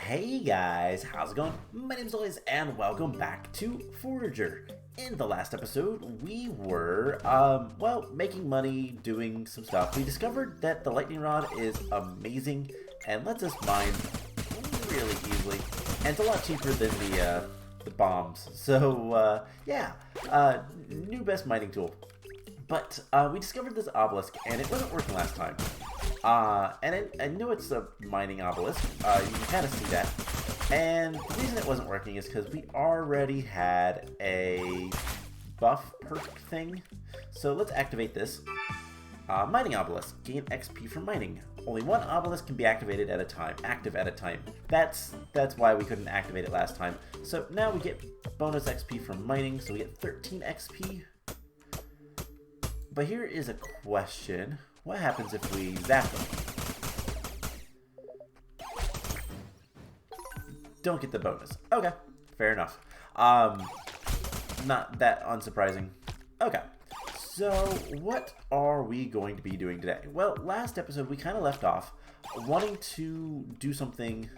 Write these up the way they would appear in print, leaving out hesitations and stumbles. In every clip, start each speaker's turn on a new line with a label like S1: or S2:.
S1: Hey guys, how's it going? My name's Lois and welcome back to Forager. In the last episode, we were, making money, doing some stuff. We discovered that the lightning rod is amazing and lets us mine really easily. And it's a lot cheaper than the bombs. So, new best mining tool. But we discovered this obelisk and it wasn't working last time. I knew it's a mining obelisk. You can kind of see that. And the reason it wasn't working is because we already had a buff perk thing. So let's activate this. Mining obelisk. Gain XP from mining. Only one obelisk can be activated at a time. Active at a time. That's why we couldn't activate it last time. So now we get bonus XP from mining. So we get 13 XP. But here is a question. What happens if we zap them? Don't get the bonus. Okay, fair enough. Not that unsurprising. Okay, so what are we going to be doing today? Well, last episode we kind of left off wanting to do something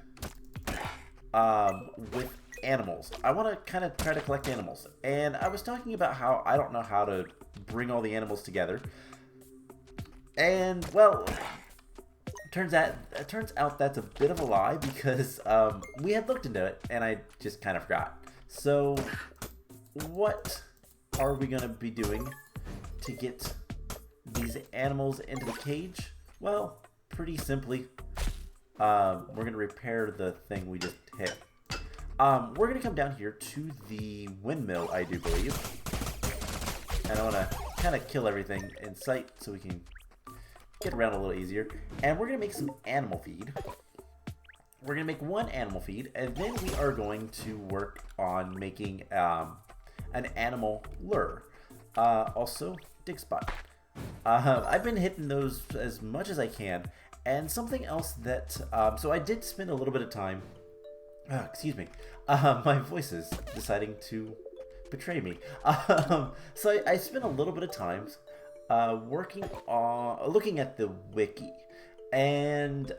S1: with animals. I want to kind of try to collect animals. And I was talking about how I don't know how to bring all the animals together. And, well, turns out that's a bit of a lie because we had looked into it and I just kind of forgot. So, what are we going to be doing to get these animals into the cage? Well, pretty simply, we're going to repair the thing we just hit. We're going to come down here to the windmill, I do believe. And I want to kind of kill everything in sight so we can get around a little easier. And we're going to make some animal feed. We're going to make one animal feed, and then we are going to work on making an animal lure. Also, dig spot. I've been hitting those as much as I can. And something else that, so I did spend a little bit of time, my voice is deciding to betray me. So I spent a little bit of time looking at the wiki and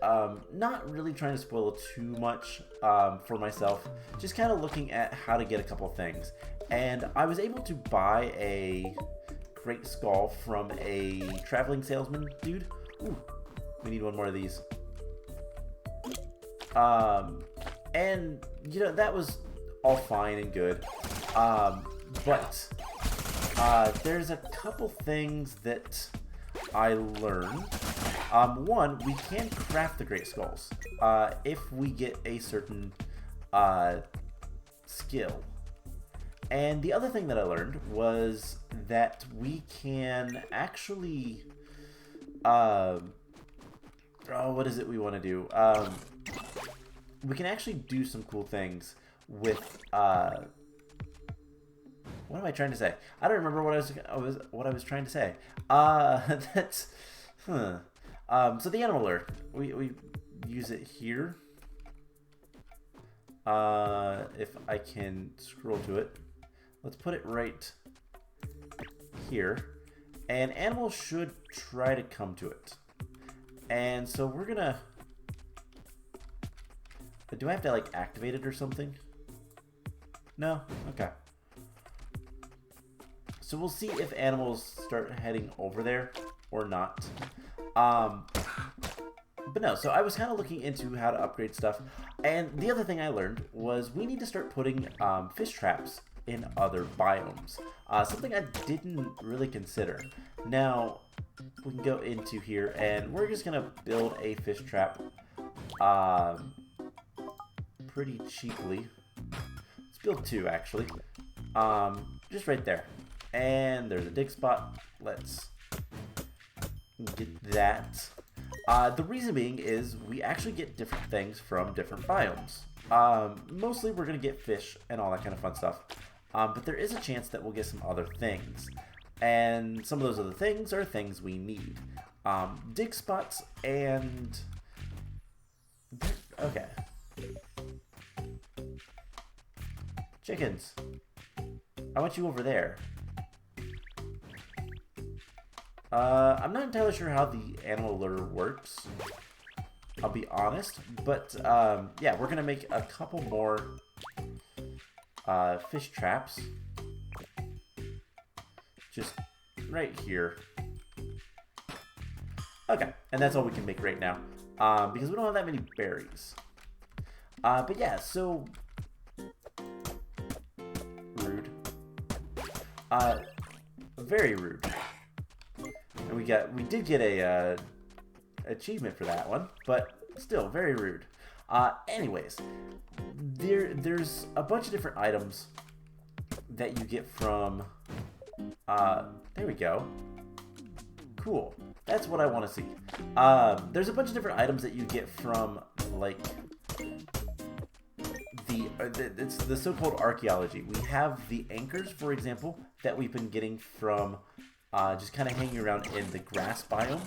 S1: not really trying to spoil too much for myself, just kind of looking at how to get a couple things. And I was able to buy a great skull from a traveling salesman dude. Ooh, we need one more of these. And you know, that was all fine and good, but there's a couple things that I learned. One, we can craft the Great Skulls if we get a certain skill. And the other thing that I learned was that we can actually... what is it we want to do? We can actually do some cool things with... what am I trying to say? I don't remember what I was trying to say. So the animal lure, we use it here. If I can scroll to it, let's put it right here, and animals should try to come to it. And so we're gonna. Do I have to like activate it or something? No? Okay. So we'll see if animals start heading over there or not. But no, so I was kind of looking into how to upgrade stuff. And the other thing I learned was we need to start putting fish traps in other biomes. Something I didn't really consider. Now, we can go into here and we're just going to build a fish trap pretty cheaply. Let's build two, actually. Just right there. And there's a dig spot. Let's get that. The reason being is we actually get different things from different biomes. Mostly we're going to get fish and all that kind of fun stuff. But there is a chance that we'll get some other things. And some of those other things are things we need. Dig spots and... Okay. Chickens. I want you over there. I'm not entirely sure how the animal lure works. I'll be honest. But yeah, we're gonna make a couple more fish traps. Just right here. Okay, and that's all we can make right now. Because we don't have that many berries. But yeah, so... Rude. Very rude. And we did get a achievement for that one, but still very rude. Anyways, there's a bunch of different items that you get from... there we go. Cool. That's what I want to see. There's a bunch of different items that you get from, like, it's the so-called archaeology. We have the anchors, for example, that we've been getting from just kind of hanging around in the grass biome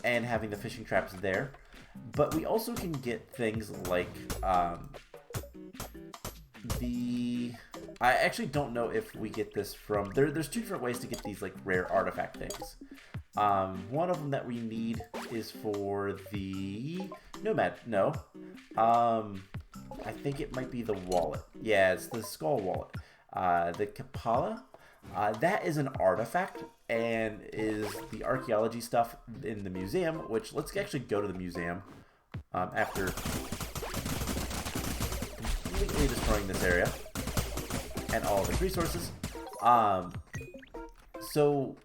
S1: and having the fishing traps there. But we also can get things like I actually don't know if we get this from... There's two different ways to get these, like, rare artifact things. One of them that we need is for the Nomad. No. I think it might be the wallet. Yeah, it's the skull wallet. The Kapala. That is an artifact and is the archaeology stuff in the museum, which let's actually go to the museum after completely destroying this area and all of its resources. So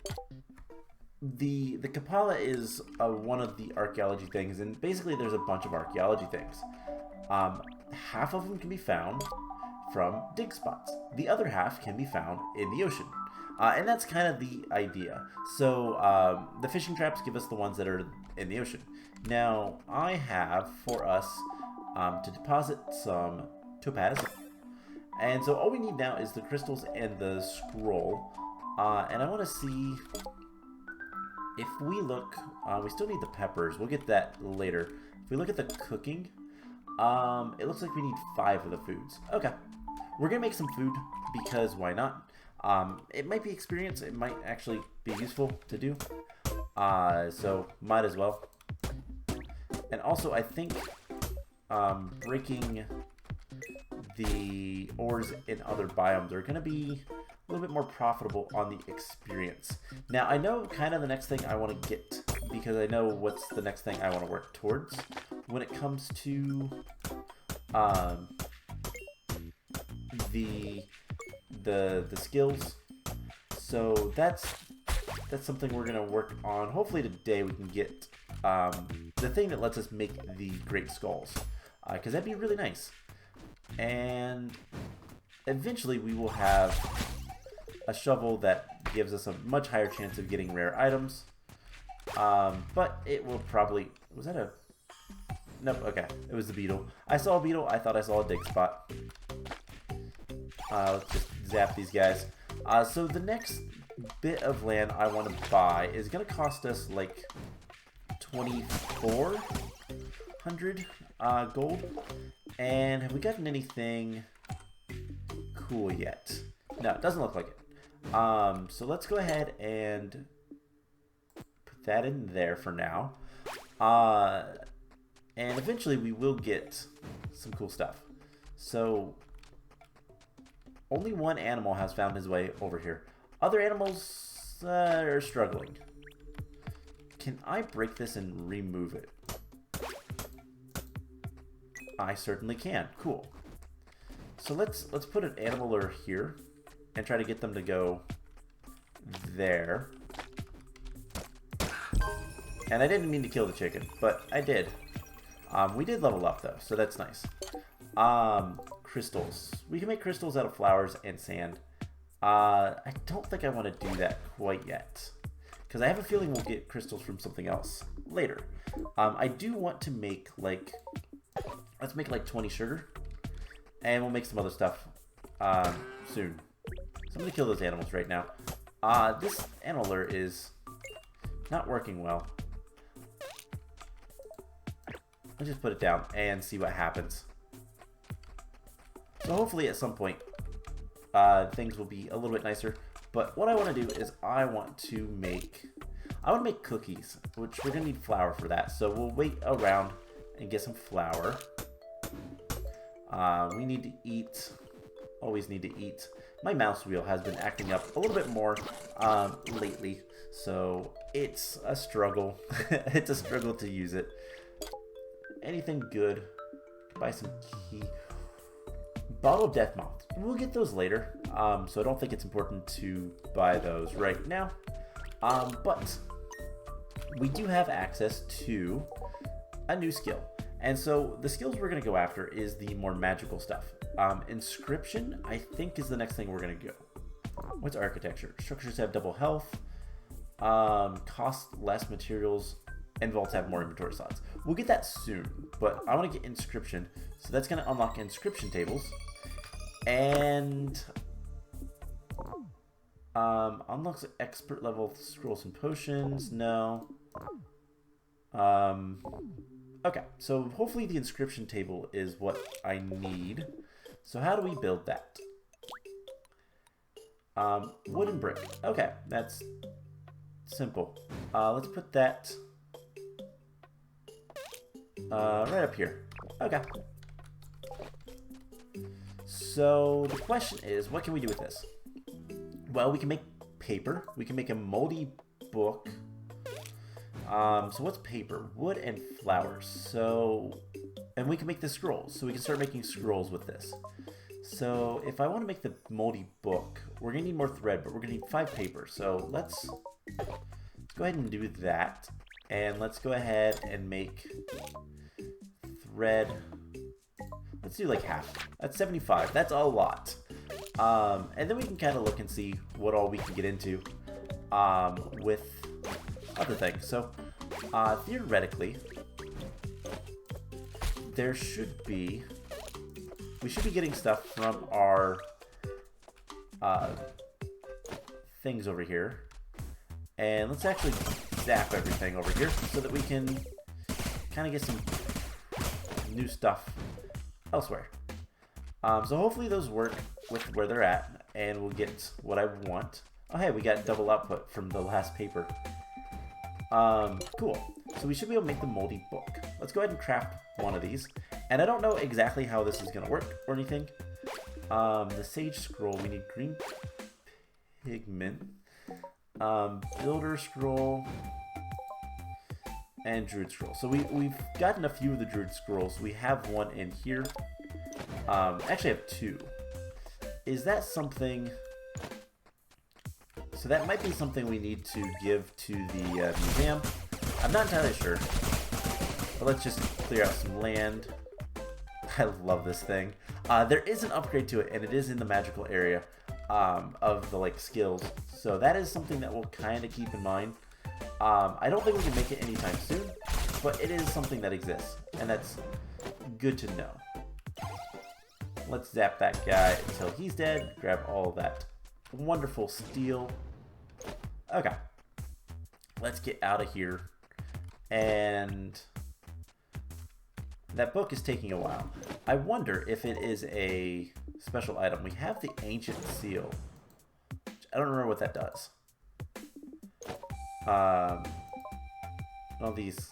S1: the Kapala is one of the archaeology things, and basically there's a bunch of archaeology things. Half of them can be found from dig spots. The other half can be found in the ocean. And that's kind of the idea. So the fishing traps give us the ones that are in the ocean. Now, I have for us to deposit some topaz. And so all we need now is the crystals and the scroll. And I want to see if we look... we still need the peppers. We'll get that later. If we look at the cooking, it looks like we need 5 of the foods. Okay. We're going to make some food because why not? It might be experience. It might actually be useful to do. So might as well. And also, I think breaking the ores in other biomes are going to be a little bit more profitable on the experience. Now, I know kind of the next thing I want to get, because I know what's the next thing I want to work towards when it comes to the skills. So that's something we're going to work on. Hopefully today we can get the thing that lets us make the great skulls, because that'd be really nice. And eventually we will have a shovel that gives us a much higher chance of getting rare items. But it will probably... Was that a... Nope, okay. It was the beetle. I saw a beetle. I thought I saw a dig spot. Let's just zap these guys. So the next bit of land I want to buy is going to cost us like 2,400 gold. And have we gotten anything cool yet? No, it doesn't look like it. So let's go ahead and put that in there for now. And eventually we will get some cool stuff. So only one animal has found his way over here. Other animals are struggling. Can I break this and remove it? I certainly can. Cool. So let's put an animaler here and try to get them to go there. And I didn't mean to kill the chicken, but I did. We did level up though, so that's nice. Crystals. We can make crystals out of flowers and sand. I don't think I want to do that quite yet, because I have a feeling we'll get crystals from something else later. I do want to make like... Let's make like 20 sugar, and we'll make some other stuff soon. So I'm going to kill those animals right now. This animaler is not working well. Let's just put it down and see what happens. So hopefully at some point things will be a little bit nicer. But what I want to do is I want to make... I want to make cookies, which we're going to need flour for that. So we'll wait around and get some flour. We need to eat. Always need to eat. My mouse wheel has been acting up a little bit more lately, so it's a struggle. It's a struggle to use it. Anything good? Buy some key. Bottle of Death Moth. We'll get those later, so I don't think it's important to buy those right now. But we do have access to a new skill. And so the skills we're going to go after is the more magical stuff. Inscription, I think, is the next thing we're going to go. What's architecture? Structures have double health, cost less materials, and vaults have more inventory slots. We'll get that soon, but I want to get inscription. So that's going to unlock inscription tables. And unlocks expert level scrolls and potions. No. Okay, so hopefully the inscription table is what I need. So how do we build that? Wood and brick. Okay, that's simple. Let's put that right up here. Okay. So the question is, what can we do with this? Well, we can make paper. We can make a moldy book. So what's paper? Wood and flowers. So, and we can make the scrolls. So we can start making scrolls with this. So if I want to make the moldy book, we're going to need more thread, but we're going to need 5 paper. So let's go ahead and do that. And let's go ahead and make thread. Let's do like half. That's 75. That's a lot. And then we can kind of look and see what all we can get into with other things. So theoretically, there should be, we should be getting stuff from our things over here. And let's actually zap everything over here so that we can kind of get some new stuff elsewhere. So hopefully those work with where they're at, and we'll get what I want. Oh hey, we got double output from the last paper. Cool. So we should be able to make the moldy book. Let's go ahead and craft one of these. And I don't know exactly how this is going to work or anything. The sage scroll, we need green pigment. Builder scroll. And druid scroll. So we've gotten a few of the druid scrolls. We have one in here. Actually I have 2. Is that something... So that might be something we need to give to the museum. I'm not entirely sure. But let's just clear out some land. I love this thing. There is an upgrade to it, and it is in the magical area of the like skills. So that is something that we'll kind of keep in mind. I don't think we can make it anytime soon, but it is something that exists, and that's good to know. Let's zap that guy until he's dead. Grab all that wonderful steel. Okay. Let's get out of here. And that book is taking a while. I wonder if it is a special item. We have the ancient seal. I don't remember what that does. All these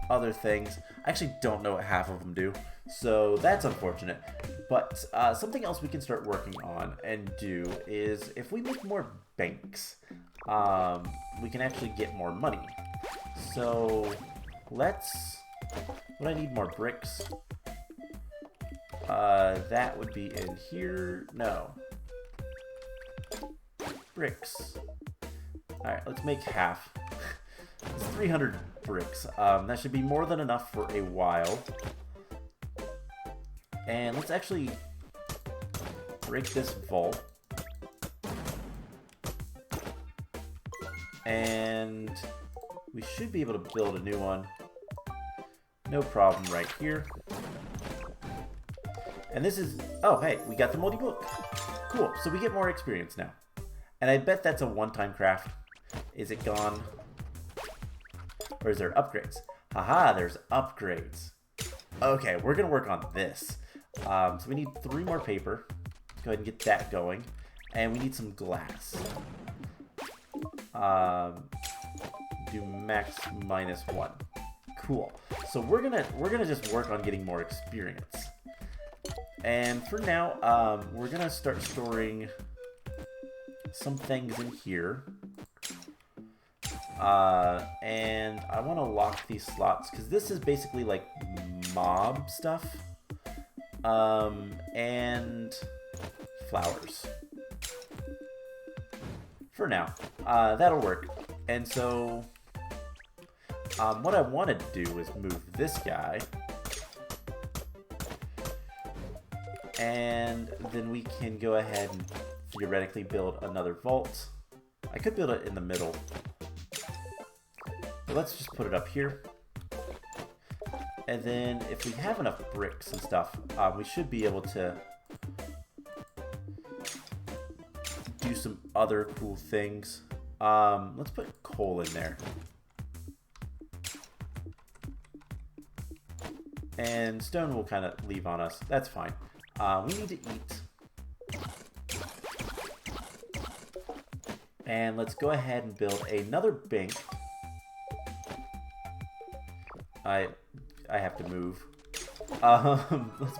S1: other things. I actually don't know what half of them do. So that's unfortunate. But something else we can start working on and do is if we make more banks, we can actually get more money. So let's... Would I need more bricks? That would be in here. No. Bricks. Alright, let's make half. It's 300 bricks. That should be more than enough for a while. And let's actually break this vault. And we should be able to build a new one. No problem right here. And this is... Oh, hey, we got the moldy book. Cool, so we get more experience now. And I bet that's a one-time craft. Is it gone? Or is there upgrades? Haha, there's upgrades. Okay, we're going to work on this. So we need 3 more paper. Let's go ahead and get that going. And we need some glass. do max -1. Cool. So we're gonna just work on getting more experience. And for now, we're gonna start storing some things in here. And I want to lock these slots because this is basically like mob stuff. And flowers. For now, that'll work. And so, what I want to do is move this guy. And then we can go ahead and theoretically build another vault. I could build it in the middle. But let's just put it up here. And then if we have enough bricks and stuff, we should be able to do some other cool things. Let's put coal in there. And stone will kind of leave on us. That's fine. We need to eat. And let's go ahead and build another bank. I have to move. Let's...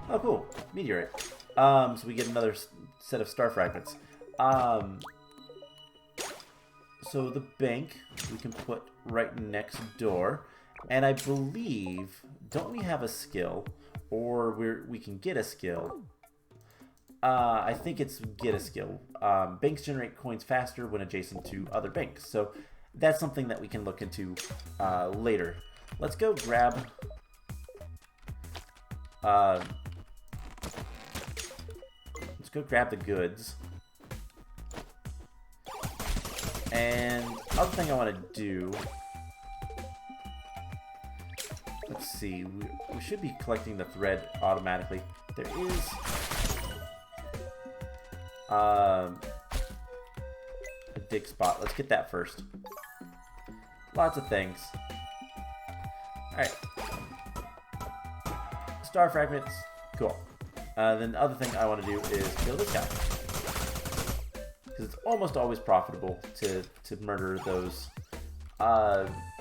S1: Oh, cool. Meteorite. So we get another set of star fragments. So the bank we can put right next door. And I believe, don't we have a skill? Or we can get a skill. I think it's get a skill. Banks generate coins faster when adjacent to other banks. So that's something that we can look into later. Let's go grab... let's go grab the goods. And other thing I want to do... Let's see, we should be collecting the thread automatically. There is a dig spot. Let's get that first. Lots of things. Alright. Star fragments. Cool. Then the other thing I want to do is kill this guy. Because it's almost always profitable to murder those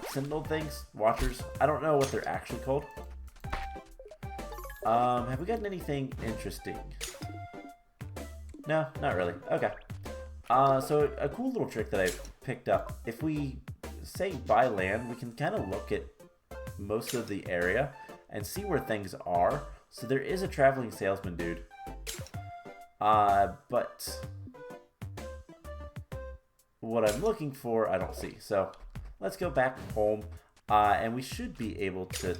S1: Sentinel things, Watchers. I don't know what they're actually called. Have we gotten anything interesting? No, not really. Okay. So a cool little trick that I picked up. If we say buy land, we can kind of look at most of the area and see where things are. So there is a traveling salesman dude. But what I'm looking for, I don't see. So let's go back home, and we should be able to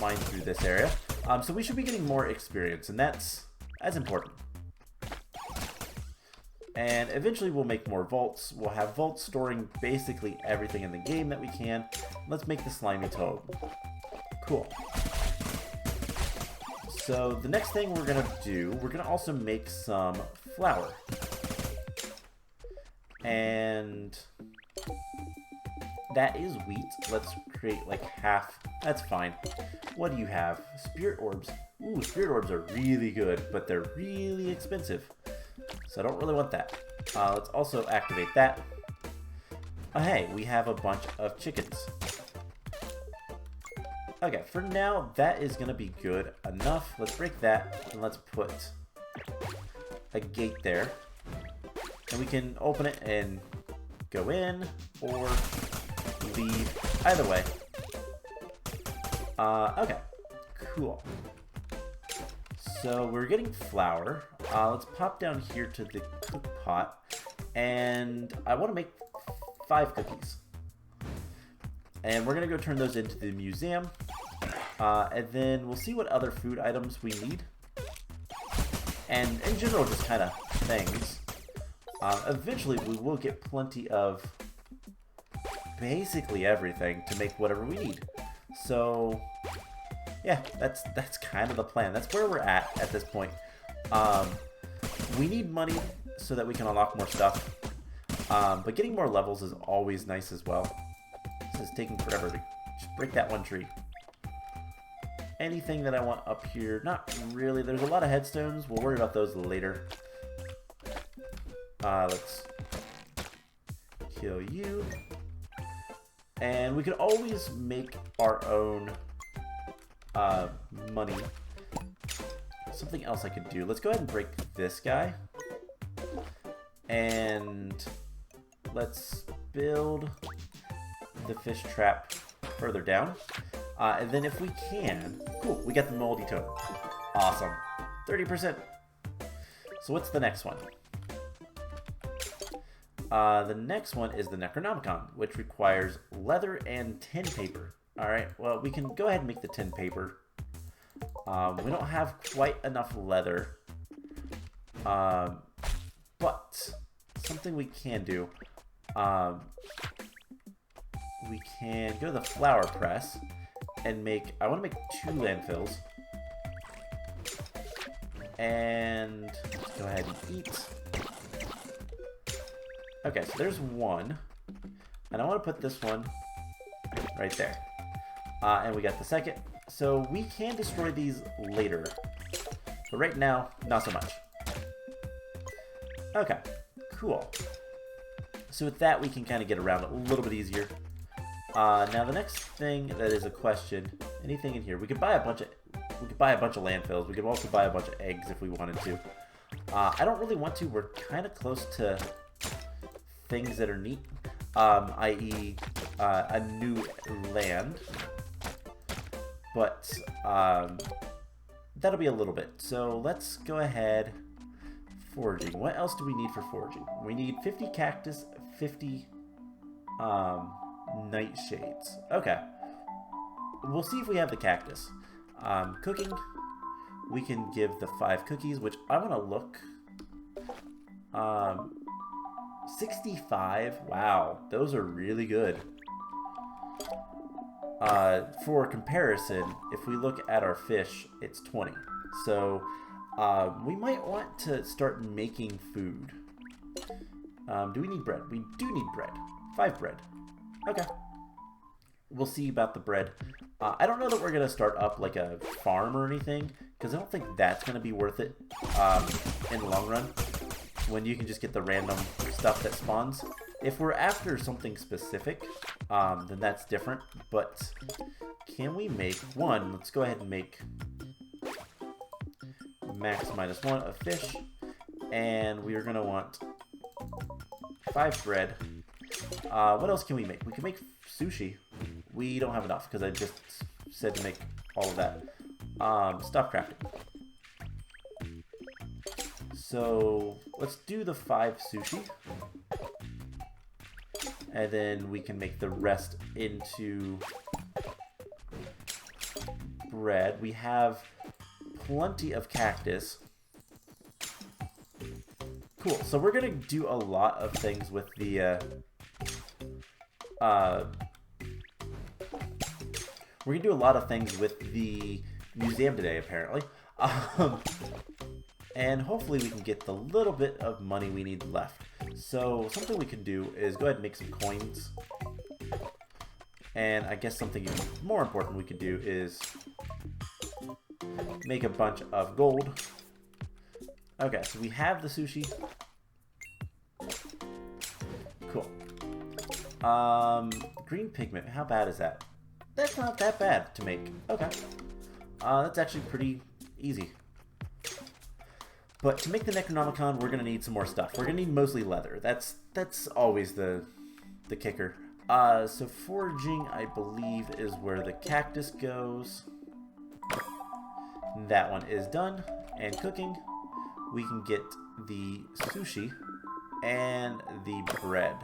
S1: mine through this area. So we should be getting more experience, and that's important. And eventually we'll make more vaults. We'll have vaults storing basically everything in the game that we can. Let's make the slimy toad. Cool. So the next thing we're gonna do, we're gonna also make some flour. And that is wheat. Let's create like half. That's fine. What do you have? Spirit orbs. Ooh, spirit orbs are really good, but they're really expensive. So I don't really want that. Let's also activate that. Hey, we have a bunch of chickens. Okay, for now, that is going to be good enough. Let's break that, and let's put a gate there. And we can open it and go in, or leave. Either way. Okay, cool. So we're getting flour. Let's pop down here to the cook pot, and I want to make 5 cookies. And we're gonna go turn those into the museum, and then we'll see what other food items we need, and in general, just kind of things. Eventually, we will get plenty of basically everything to make whatever we need. So yeah, that's kind of the plan. That's where we're at this point. We need money so that we can unlock more stuff. But getting more levels is always nice as well. This is taking forever to just break that one tree. Anything that I want up here? Not really. There's a lot of headstones. We'll worry about those later. Let's kill you. And we could always make our own money. Something else I could do. Let's go ahead and break this guy. And let's build the fish trap further down. And then if we can... Cool, we got the moldy totem. Awesome. 30%. So what's the next one? The next one is the Necronomicon, which requires leather and tin paper. Alright, well, we can go ahead and make the tin paper. We don't have quite enough leather. But something we can do. We can go to the flour press and make... I want to make 2 landfills. And let's go ahead and eat. Okay, so there's one. And I want to put this one right there. And we got the second. So we can destroy these later. But right now, not so much. Okay, cool. So with that, we can kind of get around it a little bit easier. Now the next thing that is a question, anything in here? We could buy a bunch of landfills. We could also buy a bunch of eggs if we wanted to. I don't really want to. We're kind of close to things that are neat, i.e. A new land. But that'll be a little bit. So let's go ahead. Foraging. What else do we need for foraging? We need 50 cactus, 50 nightshades. Okay. We'll see if we have the cactus. Cooking. We can give the 5 cookies, which I want to look. 65. Wow. Those are really good. For comparison, if we look at our fish, it's 20. So we might want to start making food. Do we need bread? We do need bread. 5 bread. Okay. We'll see about the bread. I don't know that we're going to start up like a farm or anything, because I don't think that's going to be worth it in the long run, when you can just get the random stuff that spawns. If we're after something specific, then that's different. But can we make one? Let's go ahead and make max -1 of fish. And we are going to want 5 bread. What else can we make? We can make sushi. We don't have enough because I just said to make all of that. Stop crafting. So let's do the 5 sushi. And then we can make the rest into bread. We have plenty of cactus. Cool. So we're going to do a lot of things with the... we're going to do a lot of things with the museum today, apparently. And hopefully we can get the little bit of money we need left. So something we can do is go ahead and make some coins. And I guess something even more important we could do is make a bunch of gold. Okay, so we have the sushi. Cool. Green pigment, how bad is that? That's not that bad to make. Okay. That's actually pretty easy. But to make the Necronomicon, we're going to need some more stuff. We're going to need mostly leather. That's always the kicker. So foraging, I believe, is where the cactus goes. That one is done. And cooking, we can get the sushi and the bread.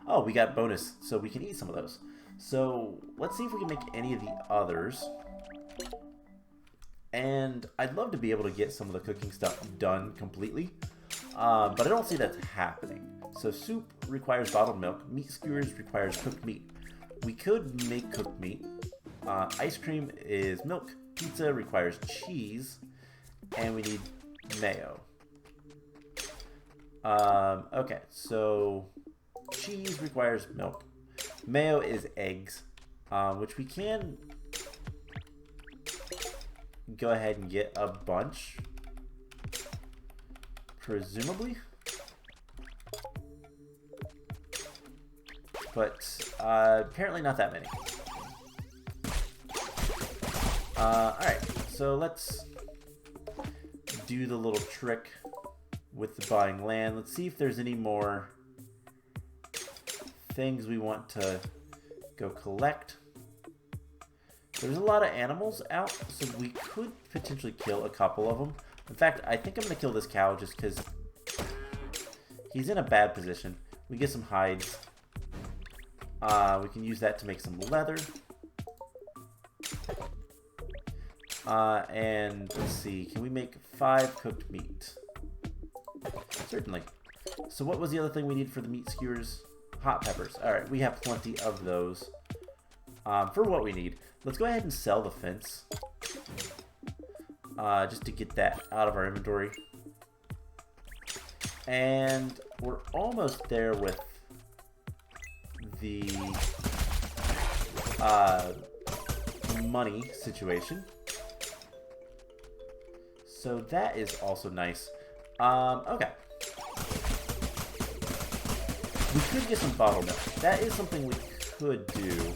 S1: Oh, we got bonus, so we can eat some of those. So let's see if we can make any of the others. And I'd love to be able to get some of the cooking stuff done completely. But I don't see that's happening. So soup requires bottled milk. Meat skewers requires cooked meat. We could make cooked meat. Ice cream is milk. Pizza requires cheese. And we need mayo. Okay, so cheese requires milk. Mayo is eggs, which we can go ahead and get a bunch, presumably. but apparently not that many. Alright, so let's do the little trick with the buying land. Let's see if there's any more things we want to go collect. There's a lot of animals out, so we could potentially kill a couple of them. In fact, I think I'm going to kill this cow just because he's in a bad position. We get some hides. We can use that to make some leather. And let's see, can we make 5 cooked meat? Certainly. So what was the other thing we need for the meat skewers? Hot peppers. Alright, we have plenty of those for what we need. Let's go ahead and sell the fence. Just to get that out of our inventory. And we're almost there with the money situation. So that is also nice. Okay. We could get some bottleneck. That is something we could do.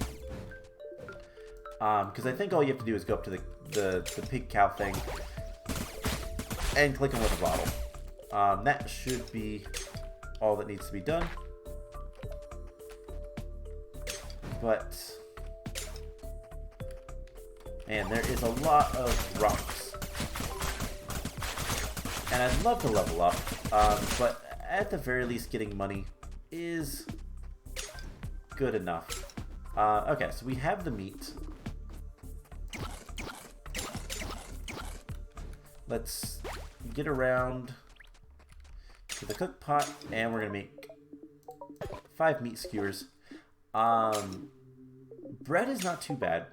S1: Because I think all you have to do is go up to the pig cow thing and click them with a bottle. That should be all that needs to be done. But, man, there is a lot of rocks. And I'd love to level up, but at the very least getting money is good enough. Okay, so we have the meat. Let's get around to the cook pot, and we're going to make 5 meat skewers. Bread is not too bad.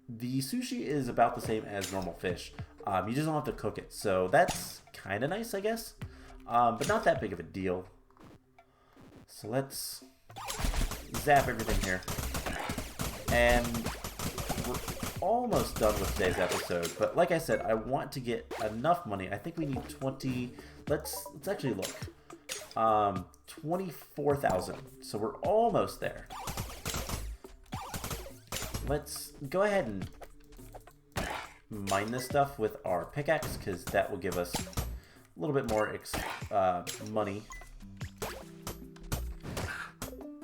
S1: The sushi is about the same as normal fish. You just don't have to cook it, so that's kind of nice, I guess. But not that big of a deal. So let's zap everything here. And we're almost done with today's episode. But like I said, I want to get enough money. I think we need 20... Let's actually look. 24,000. So we're almost there. Let's go ahead and mine this stuff with our pickaxe, because that will give us a little bit more money.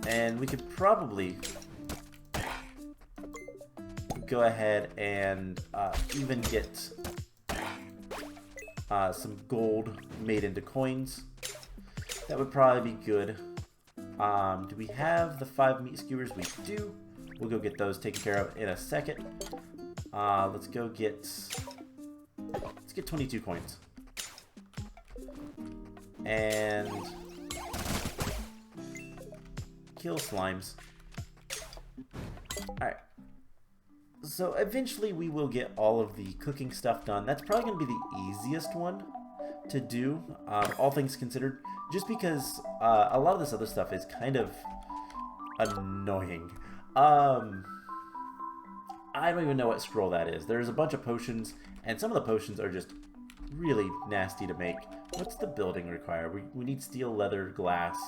S1: And we could probably go ahead and even get some gold made into coins. That would probably be good. Do we have the 5 meat skewers? We do. We'll go get those taken care of in a second. Let's get 22 coins. And kill slimes. Alright. So eventually we will get all of the cooking stuff done. That's probably going to be the easiest one to do, all things considered. Just because a lot of this other stuff is kind of annoying. I don't even know what scroll that is. There's a bunch of potions, and some of the potions are just really nasty to make. What's the building require? We need steel, leather, glass.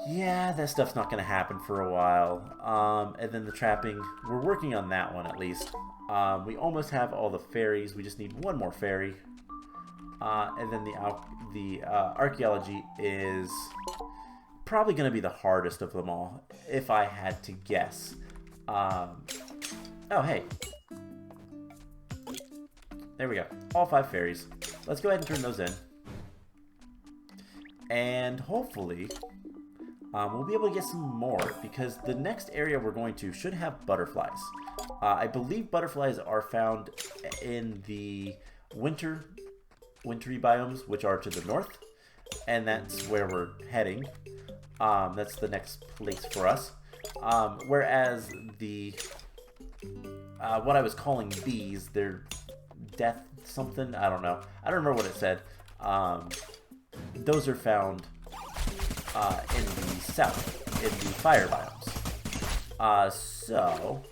S1: Yeah, that stuff's not going to happen for a while. And then the trapping, we're working on that one at least. We almost have all the fairies. We just need one more fairy. And then the archaeology is probably going to be the hardest of them all, if I had to guess. Oh, hey. There we go. All 5 fairies. Let's go ahead and turn those in. And hopefully, we'll be able to get some more, because the next area we're going to should have butterflies. I believe butterflies are found in the wintry biomes, which are to the north. And that's where we're heading. That's the next place for us. Whereas the what I was calling bees, they're death something, I don't know. I don't remember what it said. Those are found in the south, in the fire biomes. So,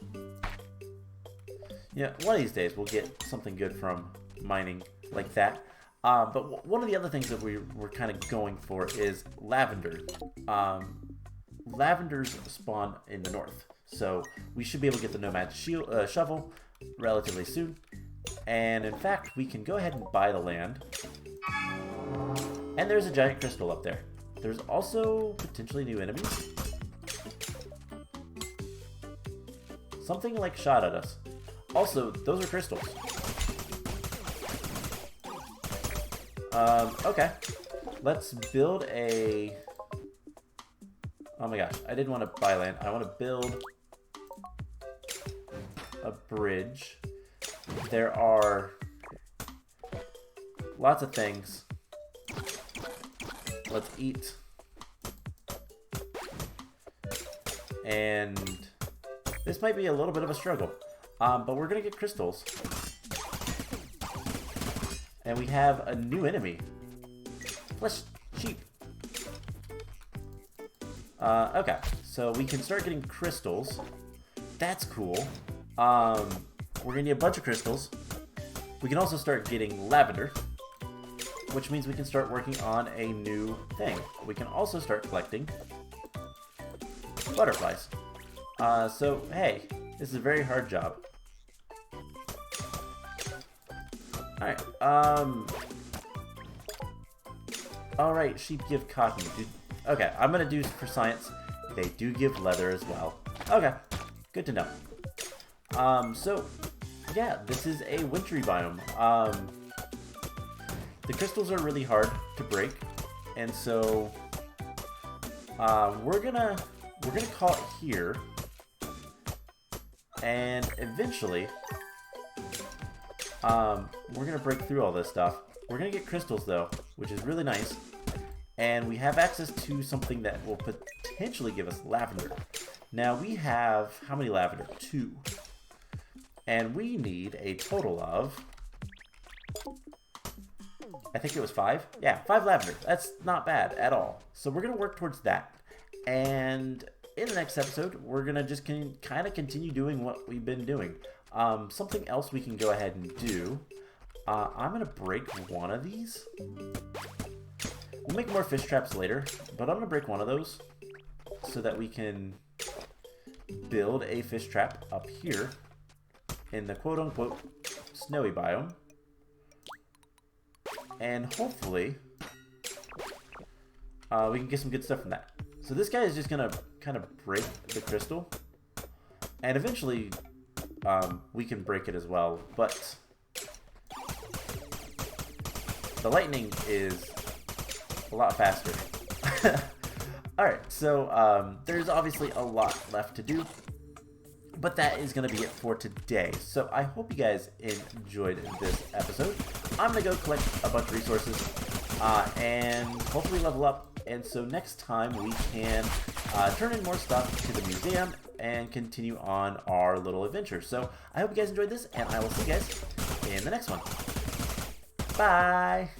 S1: yeah, one of these days we'll get something good from mining like that. But one of the other things that we're kind of going for is lavender. lavenders spawn in the north. So we should be able to get the nomad shovel relatively soon. And in fact, we can go ahead and buy the land. And there's a giant crystal up there. There's also potentially new enemies. Something like shot at us. Also, those are crystals. Okay. Let's build a... Oh my gosh, I didn't want to buy land. I want to build a bridge. There are lots of things. Let's eat. And this might be a little bit of a struggle. But we're going to get crystals. And we have a new enemy. Plus sheep. Okay, so we can start getting crystals. That's cool. We're gonna need a bunch of crystals. We can also start getting lavender, which means we can start working on a new thing. We can also start collecting butterflies. So, hey, this is a very hard job. Alright, alright, sheep give cotton. Okay, I'm gonna do for science. They do give leather as well. Okay, good to know. So, yeah, this is a wintry biome. The crystals are really hard to break, and so we're gonna call it here, and eventually we're gonna break through all this stuff. We're gonna get crystals though, which is really nice. And we have access to something that will potentially give us lavender. Now we have, how many lavender? 2. And we need a total of, I think it was 5? Yeah, 5 lavender. That's not bad at all. So we're going to work towards that. And in the next episode, we're going to just kind of continue doing what we've been doing. Something else we can go ahead and do. I'm going to break one of these. We'll make more fish traps later, but I'm going to break one of those so that we can build a fish trap up here in the quote-unquote snowy biome. And hopefully we can get some good stuff from that. So this guy is just going to kind of break the crystal. And eventually we can break it as well. But the lightning is a lot faster. Alright, so there's obviously a lot left to do, but that is going to be it for today. So I hope you guys enjoyed this episode. I'm going to go collect a bunch of resources and hopefully level up. And so next time we can turn in more stuff to the museum and continue on our little adventure. So I hope you guys enjoyed this, and I will see you guys in the next one. Bye!